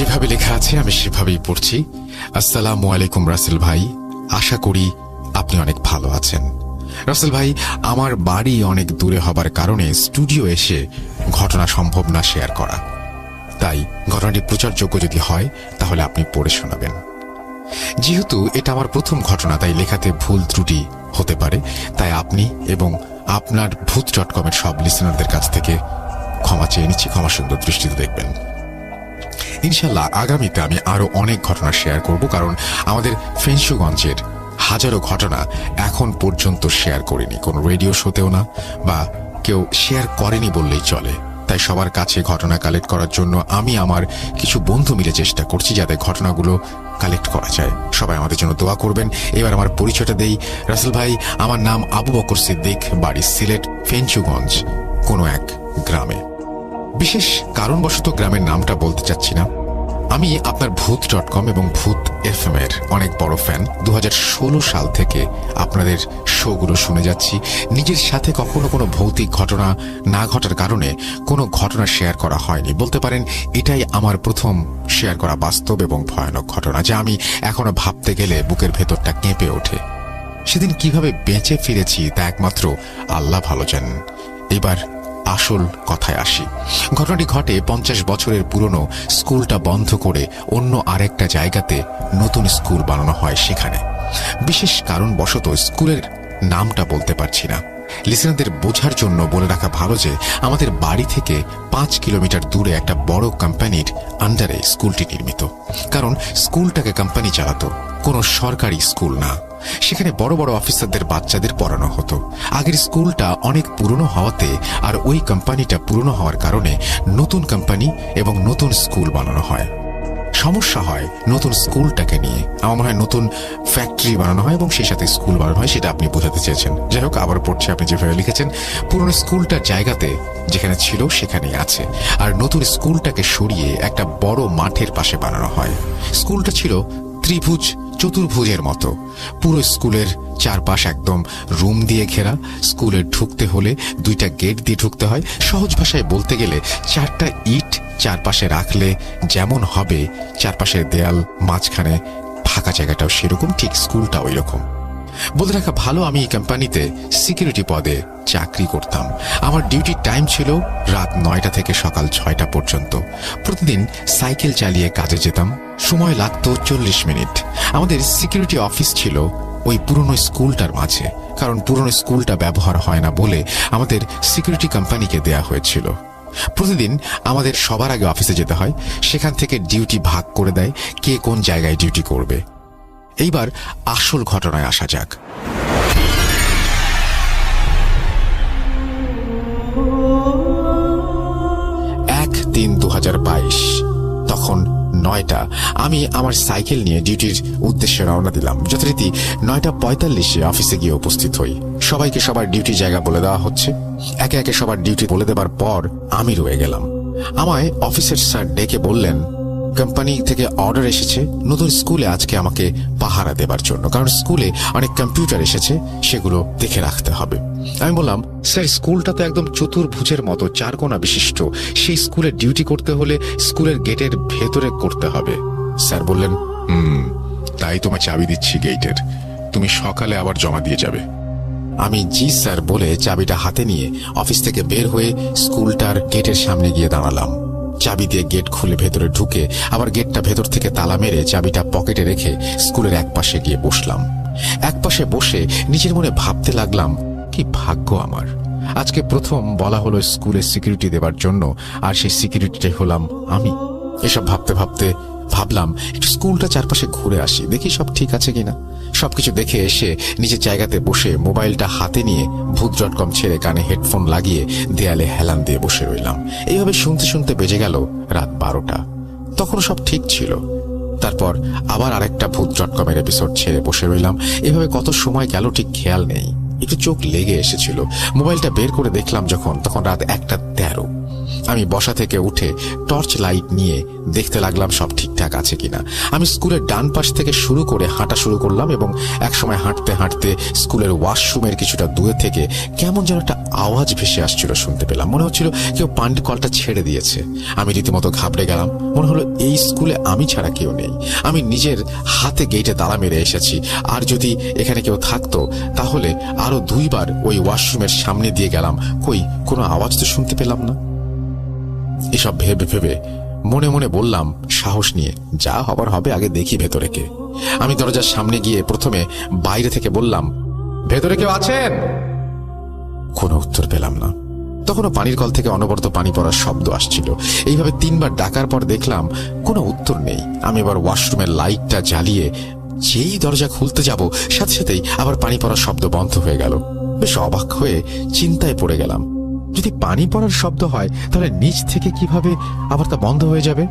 যেভাবে লেখা আছে আমি সেভাবেই পড়ছি। আসসালামু আলাইকুম রাসেল ভাই, আশা করি আপনি অনেক ভালো আছেন। রাসেল ভাই, আমার বাড়ি অনেক দূরে হবার কারণে স্টুডিও এসে ঘটনা সম্ভব না শেয়ার করা, তাই ঘটনাটি প্রচারযোগ্য যদি হয় তাহলে আপনি পড়ে শোনাবেন। যেহেতু এটা আমার প্রথম ঘটনা তাই লেখাতে ভুল ত্রুটি হতে পারে, তাই আপনি এবং আপনার ভূত.কমের সব লিসেনারদের কাছ থেকে ক্ষমা চেয়ে নিচ্ছি, ক্ষমা সুন্দর দৃষ্টিতে দেখবেন। ইনশাল্লাহ আগামীতে আমি আরো অনেক ঘটনা শেয়ার করব, কারণ আমাদের ফেঞ্চুগঞ্জের হাজারো ঘটনা এখন পর্যন্ত শেয়ার করিনি, কোনো রেডিও শোতেও না, বা কেউ শেয়ার করেনি বললেই চলে। তাই সবার কাছে ঘটনা কালেক্ট করার জন্য আমি আমার কিছু বন্ধু মিলে চেষ্টা করছি যাতে ঘটনাগুলো কালেক্ট করা যায়। সবাই আমাদের জন্য দোয়া করবেন। এবার আমার পরিচয়টা দেই। রাসেল ভাই, আমার নাম আবু বকর সিদ্দিক, বাড়ি সিলেট ফেঞ্চুগঞ্জ কোনো এক গ্রামে। বিশেষ কারণবশত গ্রামের নামটা বলতে চাচ্ছি না। আমি আপনার ভূত.কম এবং ভূত FM এর অনেক বড় ফ্যান। 2016 সাল থেকে আপনাদের শোগুলো শুনে যাচ্ছি। নিজের সাথে কখনো কোনো ভৌতিক ঘটনা না ঘটার কারণে কোনো ঘটনা শেয়ার করা হয়নি। বলতে পারেন এটাই আমার প্রথম শেয়ার করা বাস্তব এবং ভয়ানক ঘটনা, যা আমি এখনো ভাবতে গেলে বুকের ভেতরটা কেঁপে ওঠে। সেদিন কিভাবে বেঁচে ফিরেছি তা একমাত্র আল্লাহ ভালো জানেন। এবার আসল কথায় আসি। ঘটনাটি ঘটে 50 বছরের পুরনো স্কুলটা বন্ধ করে অন্য আরেকটা জায়গাতে নতুন স্কুল বানানো হয়। সেখানে বিশেষ কারণবশত স্কুলের নামটা বলতে পারছি না। লিসেনারদের বোঝার জন্য বলে রাখা ভালো যে আমাদের বাড়ি থেকে 5 কিলোমিটার দূরে একটা বড় কোম্পানির আন্ডারে স্কুলটি নির্মিত। কারণ স্কুলটাকে কোম্পানি চালাতো, কোনো সরকারি স্কুল না। সেখানে বড় বড় অফিসারদের বাচ্চাদের পড়ানো হতো। আগের স্কুলটা অনেক পুরনো হওয়াতে আর ওই কোম্পানিটা পুরনো হওয়ার কারণে নতুন কোম্পানি এবং নতুন স্কুল বানানো হয়। সমস্যা হয় নতুন স্কুলটাকে নিয়ে। আমার মনে হয় নতুন ফ্যাক্টরি বানানো হয় এবং সেই সাথে স্কুল বানানো হয়, সেটা আপনি বোঝাতে চেয়েছেন। যাই হোক, আবার পড়ছে আপনি যেভাবে লিখেছেন। পুরনো স্কুলটার জায়গাতে যেখানে ছিল সেখানেই আছে, আর নতুন স্কুলটাকে সরিয়ে একটা বড় মাঠের পাশে বানানো হয়। স্কুলটা ছিল ত্রিভুজ চতুর্ভুজের মতো। পুরো স্কুলের চারপাশ একদম রুম দিয়ে ঘেরা। স্কুলে ঢুকতে হলে 2টা গেট দিয়ে ঢুকতে হয়। সহজ ভাষায় বলতে গেলে 4টা ইট চারপাশে রাখলে যেমন হবে, চারপাশের দেয়াল, মাঝখানে ফাঁকা জায়গাটাও সেরকম, ঠিক স্কুলটা ওই রকম। বলে রাখা ভালো, আমি এই কোম্পানিতে সিকিউরিটি পদে চাকরি করতাম। আমার ডিউটির টাইম ছিল রাত 9টা থেকে সকাল 6টা পর্যন্ত। প্রতিদিন সাইকেল চালিয়ে কাজে যেতাম। সময় লাগতো 40 মিনিট। আমাদের সিকিউরিটি অফিস ছিল ওই পুরনো স্কুলটার মাঝে, কারণ পুরনো স্কুলটা ব্যবহার হয় না বলে আমাদের সিকিউরিটি কোম্পানিকে দেয়া হয়েছিল। প্রতিদিন আমাদের সবার আগে অফিসে যেতে হয়। সেখান থেকে ডিউটি ভাগ করে দেয়, কে কোন জায়গায় ডিউটি করবে। এইবার আসল ঘটনায় আসা যাক। 1/3/2022 তখন 9টা। আমি আমার সাইকেল নিয়ে ডিউটির উদ্দেশ্যে রওনা দিলাম। যথারীতি 9:45 অফিসে গিয়ে উপস্থিত হই। সবাইকে সবার ডিউটি জায়গা বলে দেওয়া হচ্ছে। একে একে সবার ডিউটি বলে দেবার পর আমি রয়ে গেলাম। আমায় অফিসের স্যার ডেকে বললেন, কোম্পানি থেকে অর্ডার এসেছে নতুন স্কুলে আজকে আমাকে পাহারা দেবার জন্য, কারণ স্কুলে অনেক কম্পিউটার এসেছে, সেগুলো দেখে রাখতে হবে। আমি বললাম, স্যার স্কুলটা তো একদম চতুর্ভুজের মতো, 4 কোণা বিশিষ্ট। সেই স্কুলে ডিউটি করতে হলে স্কুলের গেটের ভেতরে করতে হবে। স্যার বললেন, তাই তোমায় চাবি দিচ্ছি গেটের, তুমি সকালে আবার জমা দিয়ে যাবে। আমি জি স্যার বলে চাবিটা হাতে নিয়ে অফিস থেকে বের হয়ে স্কুলটার গেটের সামনে গিয়ে দাঁড়ালাম। চাবি দিয়ে গেট খুলে ভেতরে ঢুকে আবার গেটটা ভেতর থেকে তালা মেরে চাবিটা পকেটে রেখে স্কুলের একপাশে গিয়ে বসলাম। একপাশে বসে নিজের মনে ভাবতে লাগলাম, কি ভাগ্য আমার, আজকে প্রথম বলা হলো স্কুলে সিকিউরিটি দেবার জন্য, আর সেই সিকিউরিটিটাই হলাম আমি। এসব ভাবতে ভাবতে ভাবলাম একটু স্কুলটা চারপাশে ঘুরে আসি, দেখি সব ঠিক আছে কিনা। সবকিছু দেখে এসে নিজের জায়গাতে বসে মোবাইলটা হাতে নিয়ে ভূত.কম ছেড়ে কানে হেডফোন লাগিয়ে দেয়ালে হেলান দিয়ে বসে রইলাম। এইভাবে শুনতে শুনতে বেজে গেল রাত 12টা। তখন সব ঠিক ছিল। তারপর আবার আরেকটা ভূত.কমের এপিসোড ছেড়ে বসে রইলাম। এভাবে কত সময় গেল ঠিক খেয়াল নেই। একটু চোখ লেগে এসেছিল। মোবাইলটা বের করে দেখলাম যখন, তখন রাত 1:13। আমি বসা থেকে উঠে টর্চ লাইট নিয়ে দেখতে লাগলাম সব ঠিকঠাক আছে কিনা। আমি স্কুলের ডান পাশ থেকে শুরু করে হাঁটা শুরু করলাম এবং একসময় হাঁটতে হাঁটতে স্কুলের ওয়াশরুমের কিছুটা দূরে থেকে কেমন যেন একটা আওয়াজ ভেসে আসছিল, শুনতে পেলাম। মনে হচ্ছিল কেউ পানির কলটা ছেড়ে দিয়েছে। আমি রীতিমতো ঘাবড়ে গেলাম। মনে হলো এই স্কুলে আমি ছাড়া কেউ নেই। আমি নিজের হাতে গেটে তালা মেরে এসেছি, আর যদি এখানে কেউ থাকতো তাহলে আরো 2 বার ওই ওয়াশরুমের সামনে দিয়ে গেলাম, কই কোনো আওয়াজ তো শুনতে পেলাম না। এসব ভেবে ভেবে মনে মনে বললাম সাহস নিয়ে, যা হবার হবে, আগে দেখি ভেতরে কে। আমি দরজার সামনে গিয়ে প্রথমে বাইরে থেকে বললাম, ভেতরে কেউ আছেন? কোনো উত্তর পেলাম না। তখনও পানির কল থেকে অনবরত পানি পড়ার শব্দ আসছিল। এইভাবে 3 বার ডাকার পর দেখলাম কোনো উত্তর নেই। আমি এবার ওয়াশরুমের লাইটটা জ্বালিয়ে যেই দরজা খুলতে যাব, সাথে সাথেই আবার পানি পড়ার শব্দ বন্ধ হয়ে গেল। বেশ অবাক হয়ে চিন্তায় পড়ে গেলাম, যদি পানি পড়ার শব্দ হয় তাহলে নিচ থেকে কিভাবে আবার তা বন্ধ হয়ে যাবে।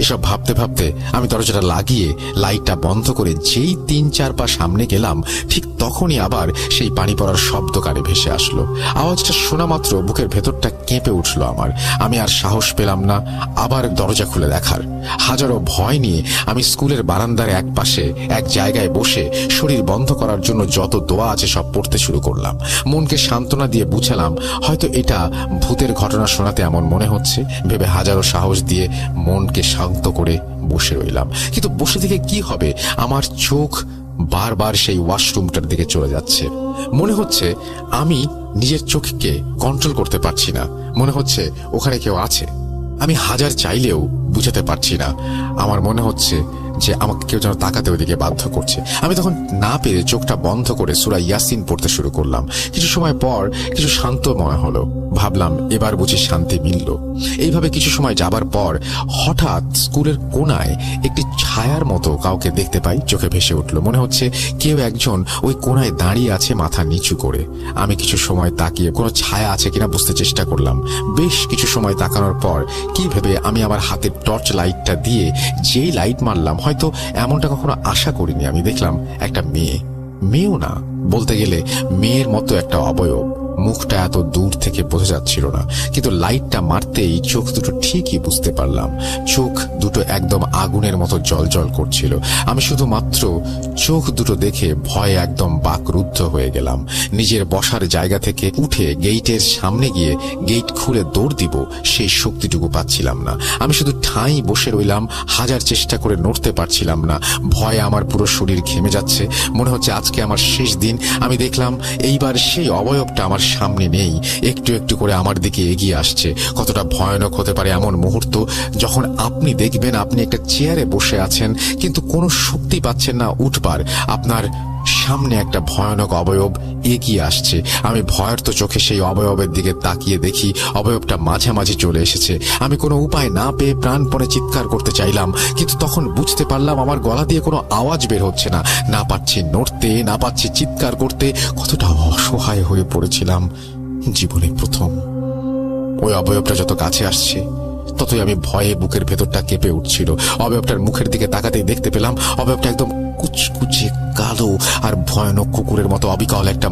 এসব ভাবতে ভাবতে আমি দরজাটা লাগিয়ে লাইটটা বন্ধ করে যেই 3-4 পা সামনে গেলাম, ঠিক তখনই আবার সেই পানি পড়ার শব্দ কানে ভেসে আসলো। আওয়াজটা শোনা মাত্র বুকের ভেতরটা কেঁপে উঠলো আমার। আমি আর সাহস পেলাম না আবার দরজা খুলে দেখার। হাজারো ভয় নিয়ে আমি স্কুলের বারান্দার এক পাশে এক জায়গায় বসে শরীর বন্ধ করার জন্য যত দোয়া আছে সব পড়তে শুরু করলাম। মনকে সান্ত্বনা দিয়ে বুঝালাম হয়তো এটা ভূতের ঘটনা শোনাতে এমন মনে হচ্ছে ভেবে হাজারো সাহস দিয়ে মনকে শান্ত করে বসে রইলাম। কিন্তু বসে থেকে কি হবে, আমার চোখ বারবার সেই ওয়াশরুমটার দিকে চলে যাচ্ছে। মনে হচ্ছে আমি নিজের চোখকে কন্ট্রোল করতে পারছি না। মনে হচ্ছে ওখানে কেউ আছে। আমি হাজার চাইলেও বুঝাতে পারছি না। আমার মনে হচ্ছে যে আমাকে কেউ যেন তাকাতে ওইদিকে বাধ্য করছে। আমি তখন না পেরে চোখটা বন্ধ করে সূরা ইয়াসিন পড়তে শুরু করলাম। কিছু সময় পর কিছু শান্ত মনে হলো। ভাবলাম এবার বুঝি শান্তি মিলল। এইভাবে কিছু সময় যাবার পর হঠাৎ স্কুলের কোনায় একটি ছায়ার মতো কাউকে দেখতে পাই। চোখে ভেসে উঠল, মনে হচ্ছে কেউ একজন ওই কোনায় দাঁড়িয়ে আছে মাথা নিচু করে। আমি কিছু সময় তাকিয়ে কোনো ছায়া আছে কিনা বুঝতে চেষ্টা করলাম। বেশ কিছু সময় তাকানোর পর কি ভেবে আমি আমার হাতের টর্চ লাইটটা দিয়ে যেই লাইট মারলাম, হয়তো এমনটা কখনো আশা করিনি, আমি দেখলাম একটা মেয়েও না, বলতে গেলে মেয়ের মতো একটা অবয়ব। মুখটা এত দূর থেকে বোঝা যাচ্ছিল না, কিন্তু লাইটটা মারতেই চোখ দুটো ঠিকই বুঝতে পারলাম। চোখ দুটো একদম আগুনের মতো জ্বলজ্বল করছিল। আমি শুধুমাত্র চোখ দুটো দেখে ভয়ে একদম বাকরুদ্ধ হয়ে গেলাম। নিজের বসার জায়গা থেকে উঠে গেইটের সামনে গিয়ে গেইট খুলে দৌড় দিব সেই শক্তিটুকু পাচ্ছিলাম না। আমি শুধু ঠাঁই বসে রইলাম, হাজার চেষ্টা করে নড়তে পারছিলাম না। ভয়ে আমার পুরো শরীর ঘেমে যাচ্ছে। মনে হচ্ছে আজকে আমার শেষ দিন। আমি দেখলাম এইবার সেই অবয়বটা আমার সামনে নেই, একটু একটু করে আমার দিকে এগিয়ে আসছে। কতটা ভয়ানক হতে পারে এমন মুহূর্ত, যখন আপনি দেখবেন আপনি একটা চেয়ারে বসে আছেন কিন্তু কোনো শক্তি পাচ্ছেন না উঠবার। আপনার সামনে একটা ভয়ানক অবয়ব এগিয়ে আসছে। আমি ভয়ার্ত চোখে সেই অবয়বের দিকে তাকিয়ে দেখি অবয়বটা মাঝামাঝি চলে এসেছে। আমি কোনো উপায় না পেয়ে প্রাণপণে চিৎকার করতে চাইলাম, কিন্তু তখন বুঝতে পারলাম আমার গলা দিয়ে কোনো আওয়াজ বের হচ্ছে না। না পারছি নড়তে, না পারছি চিৎকার করতে। কতটা অসহায় হয়ে পড়েছিলাম জীবনে প্রথম। ওই অবয়বটা যত কাছে আসছে ততই আমি ভয়ে বুকের ভেতরটা কেঁপে উঠছিল। অবয়বটার মুখের দিকে তাকাতেই দেখতে পেলাম অবয়বটা একদম কুচকুচে কালো আর ভয়ানক কুকুরের মতো অবিকল একটা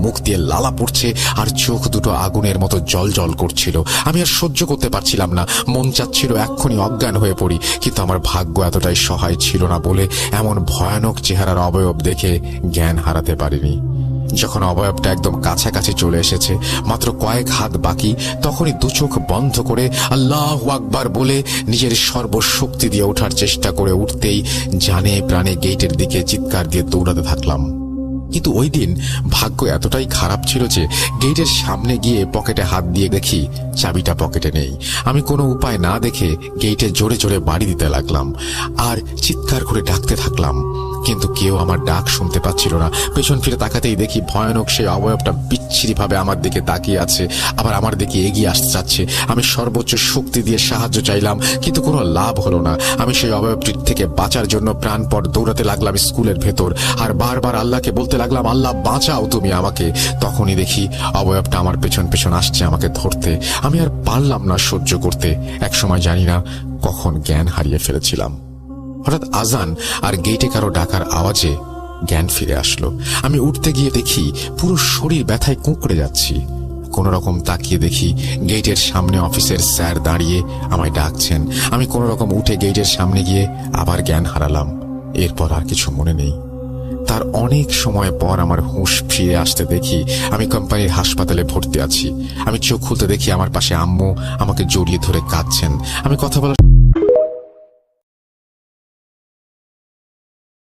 মুখ দিয়ে লালা পড়ছে, আর চোখ দুটো আগুনের মতো জল করছিল। আমি আর সহ্য করতে পারছিলাম না। মন চাচ্ছিল এক্ষুনি অজ্ঞান হয়ে পড়ি, কিন্তু আমার ভাগ্য এতটাই সহায় ছিল না বলে এমন ভয়ানক চেহারার অবয়ব দেখে জ্ঞান হারাতে পারিনি। যখন অবয়বটা একদম কাছাকাছি চলে এসেছে, মাত্র কয়েক হাত বাকি, তখনই দু চোখ বন্ধ করে আল্লাহু আকবার বলে নিজের সর্বশক্তি দিয়ে ওঠার চেষ্টা করে উঠতেই জানে প্রাণে গেটের দিকে চিৎকার দিয়ে দৌড়াতে থাকলাম। কিন্তু ওই দিন ভাগ্য এতটাই খারাপ ছিল যে গেটের সামনে গিয়ে পকেটে হাত দিয়ে দেখি চাবিটা পকেটে নেই। আমি কোনো উপায় না দেখে গেটে জোরে জোরে বাড়ি দিতে লাগলাম আর চিৎকার করে ডাকতে থাকলাম, কিন্তু কেউ আমার ডাক শুনতে পাচ্ছিল না। পেছন ফিরে তাকাতেই দেখি ভয়ানক সেই অবয়বটা বিচ্ছিরি ভাবে আমার দিকে তাকিয়ে আছে, আবার আমার দিকে এগিয়ে আসতে চাচ্ছে। আমি সর্বোচ্চ শক্তি দিয়ে সাহায্য চাইলাম, কিন্তু কোনো লাভ হলো না। আমি সেই অবয়বটির থেকে বাঁচার জন্য প্রাণপর দৌড়াতে লাগলাম স্কুলের ভেতর, আর বারবার আল্লাহকে বলতে লাগলাম, আল্লাহ বাঁচাও তুমি আমাকে। তখনই দেখি অবয়বটা আমার পেছন পেছন আসছে আমাকে ধরতে। আমি আর পারলাম না সহ্য করতে। একসময় জানি না কখন জ্ঞান হারিয়ে ফেলেছিলাম। হঠাৎ আজান আর গেটে কারো ডাকার আওয়াজে জ্ঞান ফিরে আসলো। আমি উঠতে গিয়ে দেখি পুরো শরীর ব্যথায় কুঁকড়ে যাচ্ছি। কোনো রকম তাকিয়ে দেখি গেটের সামনে অফিসের স্যার দাঁড়িয়ে আমায় ডাকছেন। আমি কোনো রকম উঠে গেটের সামনে গিয়ে আবার জ্ঞান হারালাম। এরপর আর কিছু মনে নেই। তার অনেক সময় পর আমার হুঁশ ফিরে আসতে দেখি আমি কোম্পানির হাসপাতালে ভর্তি আছি। আমি চোখ খুলতে দেখি আমার পাশে আম্মু আমাকে জড়িয়ে ধরে কাঁদছেন। আমি কথা বলার